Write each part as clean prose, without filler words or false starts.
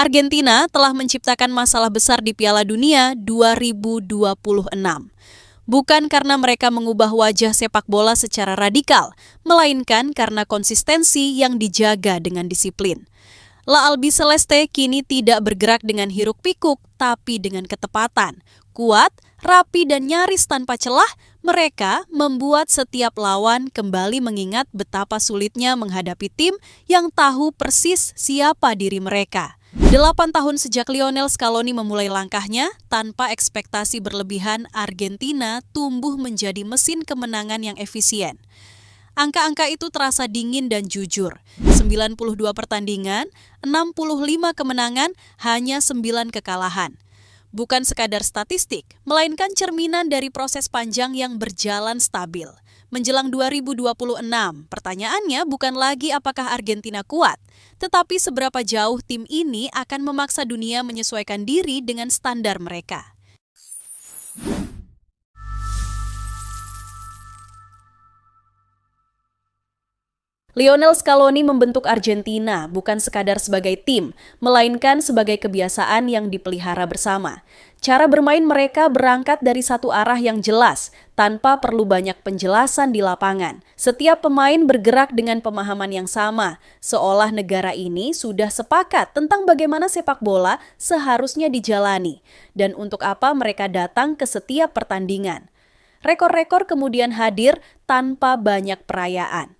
Argentina telah menciptakan masalah besar di Piala Dunia 2026. Bukan karena mereka mengubah wajah sepak bola secara radikal, melainkan karena konsistensi yang dijaga dengan disiplin. La Albiceleste kini tidak bergerak dengan hiruk-pikuk, tapi dengan ketepatan. Kuat, rapi dan nyaris tanpa celah, mereka membuat setiap lawan kembali mengingat betapa sulitnya menghadapi tim yang tahu persis siapa diri mereka. 8 tahun sejak Lionel Scaloni memulai langkahnya, tanpa ekspektasi berlebihan, Argentina tumbuh menjadi mesin kemenangan yang efisien. Angka-angka itu terasa dingin dan jujur. 92 pertandingan, 65 kemenangan, hanya 9 kekalahan. Bukan sekadar statistik, melainkan cerminan dari proses panjang yang berjalan stabil. Menjelang 2026, pertanyaannya bukan lagi apakah Argentina kuat, tetapi seberapa jauh tim ini akan memaksa dunia menyesuaikan diri dengan standar mereka. Lionel Scaloni membentuk Argentina bukan sekadar sebagai tim, melainkan sebagai kebiasaan yang dipelihara bersama. Cara bermain mereka berangkat dari satu arah yang jelas, tanpa perlu banyak penjelasan di lapangan. Setiap pemain bergerak dengan pemahaman yang sama, seolah negara ini sudah sepakat tentang bagaimana sepak bola seharusnya dijalani, dan untuk apa mereka datang ke setiap pertandingan. Rekor-rekor kemudian hadir tanpa banyak perayaan.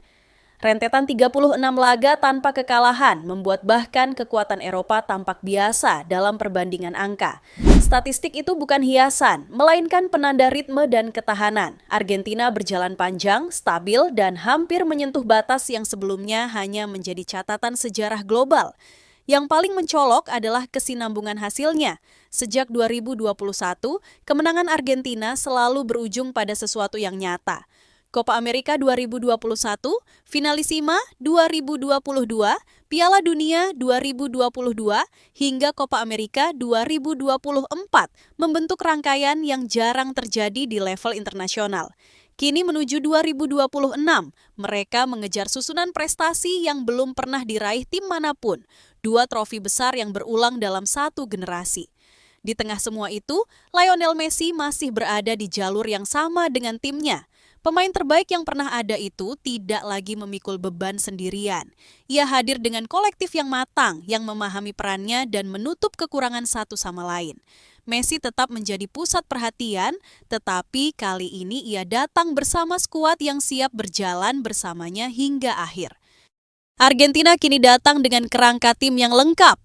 Rentetan 36 laga tanpa kekalahan membuat bahkan kekuatan Eropa tampak biasa dalam perbandingan angka. Statistik itu bukan hiasan, melainkan penanda ritme dan ketahanan. Argentina berjalan panjang, stabil, dan hampir menyentuh batas yang sebelumnya hanya menjadi catatan sejarah global. Yang paling mencolok adalah kesinambungan hasilnya. Sejak 2021, kemenangan Argentina selalu berujung pada sesuatu yang nyata. Copa America 2021, Finalisima 2022, Piala Dunia 2022, hingga Copa America 2024 membentuk rangkaian yang jarang terjadi di level internasional. Kini menuju 2026, mereka mengejar susunan prestasi yang belum pernah diraih tim manapun, 2 trofi besar yang berulang dalam satu generasi. Di tengah semua itu, Lionel Messi masih berada di jalur yang sama dengan timnya. Pemain terbaik yang pernah ada itu tidak lagi memikul beban sendirian. Ia hadir dengan kolektif yang matang, yang memahami perannya dan menutup kekurangan satu sama lain. Messi tetap menjadi pusat perhatian, tetapi kali ini ia datang bersama skuad yang siap berjalan bersamanya hingga akhir. Argentina kini datang dengan kerangka tim yang lengkap.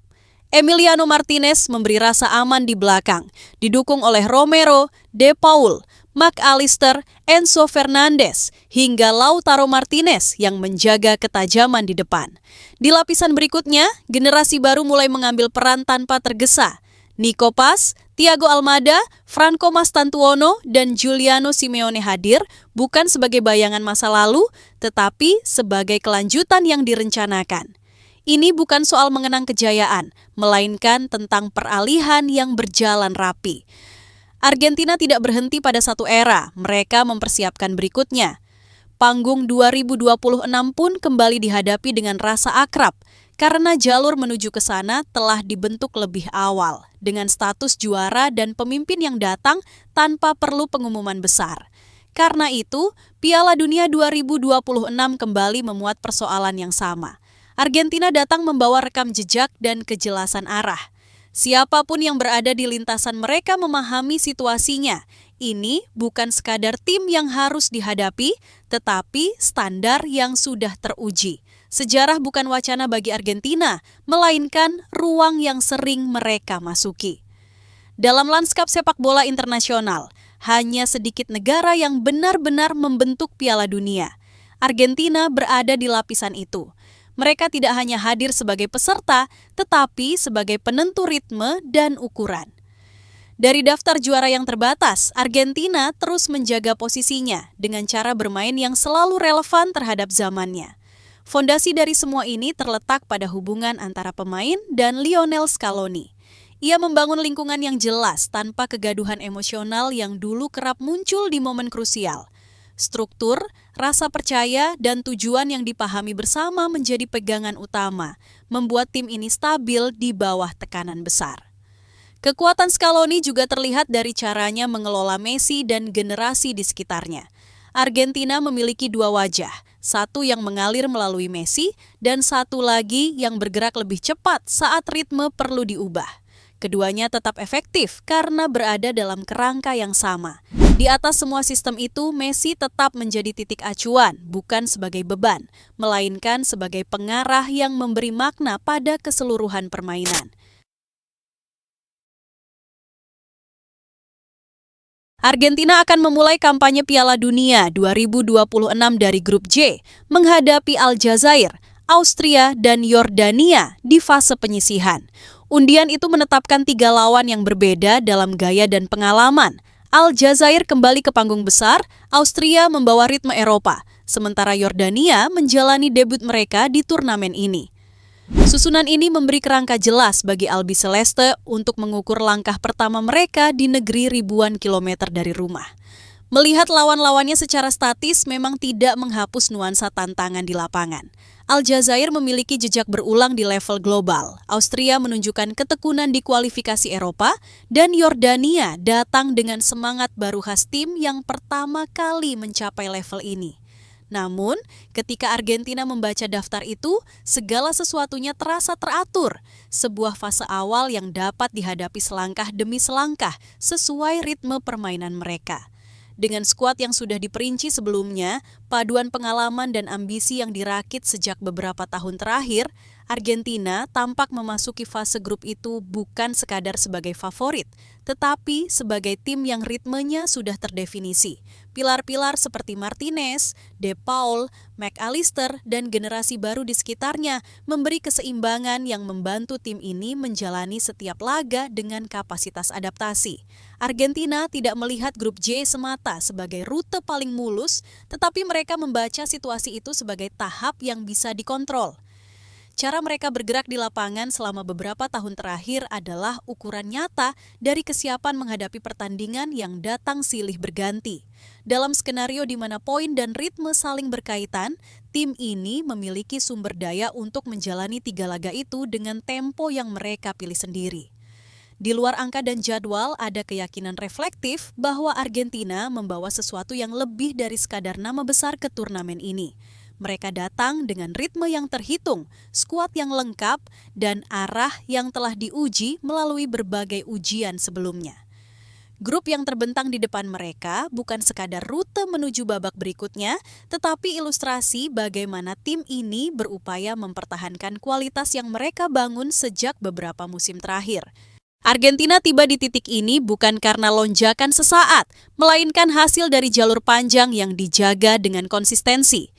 Emiliano Martinez memberi rasa aman di belakang, didukung oleh Romero, De Paul, McAllister, Enzo Fernandez, hingga Lautaro Martinez yang menjaga ketajaman di depan. Di lapisan berikutnya, generasi baru mulai mengambil peran tanpa tergesa. Nico Paz, Thiago Almada, Franco Mastantuono, dan Giuliano Simeone hadir bukan sebagai bayangan masa lalu, tetapi sebagai kelanjutan yang direncanakan. Ini bukan soal mengenang kejayaan, melainkan tentang peralihan yang berjalan rapi. Argentina tidak berhenti pada satu era, mereka mempersiapkan berikutnya. Panggung 2026 pun kembali dihadapi dengan rasa akrab, karena jalur menuju ke sana telah dibentuk lebih awal, dengan status juara dan pemimpin yang datang tanpa perlu pengumuman besar. Karena itu, Piala Dunia 2026 kembali memuat persoalan yang sama. Argentina datang membawa rekam jejak dan kejelasan arah. Siapapun yang berada di lintasan mereka memahami situasinya. Ini bukan sekadar tim yang harus dihadapi, tetapi standar yang sudah teruji. Sejarah bukan wacana bagi Argentina, melainkan ruang yang sering mereka masuki. Dalam lanskap sepak bola internasional, hanya sedikit negara yang benar-benar membentuk Piala Dunia. Argentina berada di lapisan itu. Mereka tidak hanya hadir sebagai peserta, tetapi sebagai penentu ritme dan ukuran. Dari daftar juara yang terbatas, Argentina terus menjaga posisinya dengan cara bermain yang selalu relevan terhadap zamannya. Fondasi dari semua ini terletak pada hubungan antara pemain dan Lionel Scaloni. Ia membangun lingkungan yang jelas tanpa kegaduhan emosional yang dulu kerap muncul di momen krusial. Struktur, rasa percaya, dan tujuan yang dipahami bersama menjadi pegangan utama, membuat tim ini stabil di bawah tekanan besar. Kekuatan Scaloni juga terlihat dari caranya mengelola Messi dan generasi di sekitarnya. Argentina memiliki dua wajah, satu yang mengalir melalui Messi dan satu lagi yang bergerak lebih cepat saat ritme perlu diubah. Keduanya tetap efektif karena berada dalam kerangka yang sama. Di atas semua sistem itu, Messi tetap menjadi titik acuan, bukan sebagai beban, melainkan sebagai pengarah yang memberi makna pada keseluruhan permainan. Argentina akan memulai kampanye Piala Dunia 2026 dari grup J, menghadapi Aljazair, Austria, dan Yordania di fase penyisihan. Undian itu menetapkan 3 lawan yang berbeda dalam gaya dan pengalaman. Aljazair kembali ke panggung besar, Austria membawa ritme Eropa, sementara Yordania menjalani debut mereka di turnamen ini. Susunan ini memberi kerangka jelas bagi Albi Celeste untuk mengukur langkah pertama mereka di negeri ribuan kilometer dari rumah. Melihat lawan-lawannya secara statis memang tidak menghapus nuansa tantangan di lapangan. Aljazair memiliki jejak berulang di level global. Austria menunjukkan ketekunan di kualifikasi Eropa, dan Yordania datang dengan semangat baru khas tim yang pertama kali mencapai level ini. Namun, ketika Argentina membaca daftar itu, segala sesuatunya terasa teratur. Sebuah fase awal yang dapat dihadapi selangkah demi selangkah sesuai ritme permainan mereka. Dengan skuad yang sudah diperinci sebelumnya, paduan pengalaman dan ambisi yang dirakit sejak beberapa tahun terakhir, Argentina tampak memasuki fase grup itu bukan sekadar sebagai favorit, tetapi sebagai tim yang ritmenya sudah terdefinisi. Pilar-pilar seperti Martinez, De Paul, McAllister, dan generasi baru di sekitarnya memberi keseimbangan yang membantu tim ini menjalani setiap laga dengan kapasitas adaptasi. Argentina tidak melihat grup J semata sebagai rute paling mulus, tetapi mereka membaca situasi itu sebagai tahap yang bisa dikontrol. Cara mereka bergerak di lapangan selama beberapa tahun terakhir adalah ukuran nyata dari kesiapan menghadapi pertandingan yang datang silih berganti. Dalam skenario di mana poin dan ritme saling berkaitan, tim ini memiliki sumber daya untuk menjalani 3 laga itu dengan tempo yang mereka pilih sendiri. Di luar angka dan jadwal, ada keyakinan reflektif bahwa Argentina membawa sesuatu yang lebih dari sekadar nama besar ke turnamen ini. Mereka datang dengan ritme yang terhitung, skuad yang lengkap, dan arah yang telah diuji melalui berbagai ujian sebelumnya. Grup yang terbentang di depan mereka bukan sekadar rute menuju babak berikutnya, tetapi ilustrasi bagaimana tim ini berupaya mempertahankan kualitas yang mereka bangun sejak beberapa musim terakhir. Argentina tiba di titik ini bukan karena lonjakan sesaat, melainkan hasil dari jalur panjang yang dijaga dengan konsistensi.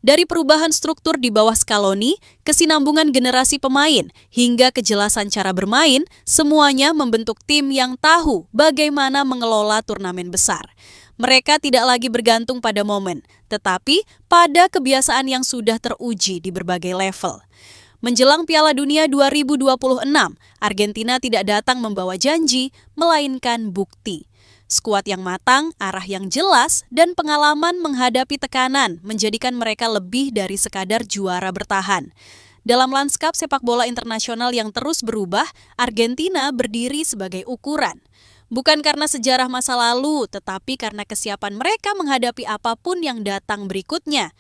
Dari perubahan struktur di bawah Scaloni, kesinambungan generasi pemain, hingga kejelasan cara bermain, semuanya membentuk tim yang tahu bagaimana mengelola turnamen besar. Mereka tidak lagi bergantung pada momen, tetapi pada kebiasaan yang sudah teruji di berbagai level. Menjelang Piala Dunia 2026, Argentina tidak datang membawa janji, melainkan bukti. Skuad yang matang, arah yang jelas, dan pengalaman menghadapi tekanan menjadikan mereka lebih dari sekadar juara bertahan. Dalam lanskap sepak bola internasional yang terus berubah, Argentina berdiri sebagai ukuran. Bukan karena sejarah masa lalu, tetapi karena kesiapan mereka menghadapi apapun yang datang berikutnya.